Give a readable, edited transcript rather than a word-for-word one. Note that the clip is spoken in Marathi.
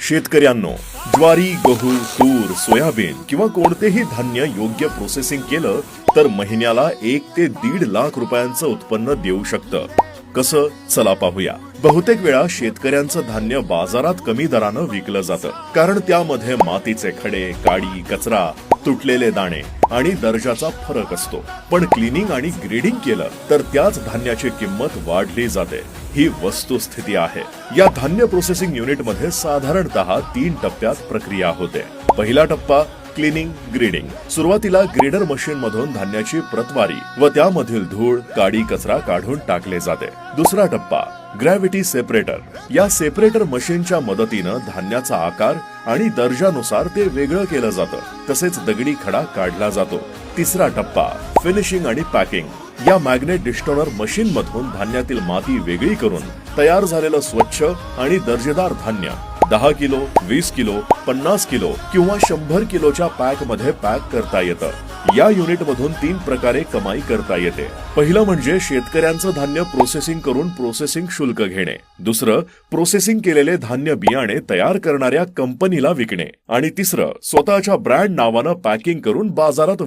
शेतकऱ्यांनो, ज्वारी, गहू, तूर, सोयाबीन किंवा कोणतेही धान्य योग्य प्रोसेसिंग केलं तर महिन्याला 1 ते 1.5 लाख रुपयांचं उत्पन्न देऊ शकतं. कसं? चला पाहूया. बहुतेक वेळा शेतकऱ्यांचं धान्य बाजारात कमी दरानं विकलं जातं, कारण त्यामध्ये मातीचे खडे, काडी, कचरा, तुटलेले दाणे आणि दर्जाचा फरक असतो. पण क्लिनिंग आणि ग्रेडिंग केलं तर त्याच धान्याची किंमत वाढली जाते. ही वस्तुस्थिती आहे. या धान्य प्रोसेसिंग युनिट मध्ये साधारणतः 3 टप्प्यात प्रक्रिया होते. पहिला टप्पा क्लिनिंग ग्रेडिंग. सुरुवातीला ग्रेडर मशीन मधून धान्याची प्रतवारी व त्यामधील धूळ, काडी, कचरा काढून टाकले जाते. दुसरा टप्पा ग्रॅव्हिटी सेपरेटर. या सेपरेटर मशीनच्या मदतीनं धान्याचा आकार आणि दर्जानुसार ते वेगळं केलं जातं. तसेच दगडी खडा काढला जातो. तिसरा टप्पा फिनिशिंग आणि पॅकिंग. या मॅग्नेट डिस्टोनर मशीन मधून धान्यातील माती वेगळी करून तयार झालेलं स्वच्छ आणि दर्जेदार धान्य 10 किलो, 20 किलो, 50 किलो किंवा 100 किलोच्या पॅक मध्ये पॅक करता येतं. या युनिट मधून 3 प्रकारे कमाई करता येते. पहिलं म्हणजे शेतकऱ्यांचं धान्य प्रोसेसिंग करून प्रोसेसिंग शुल्क घेणे. दुसरं, प्रोसेसिंग केलेले धान्य बियाणे तयार करणाऱ्या कंपनीला विकणे. आणि तिसरं, स्वतःच्या ब्रँड नावानं पॅकिंग करून बाजारात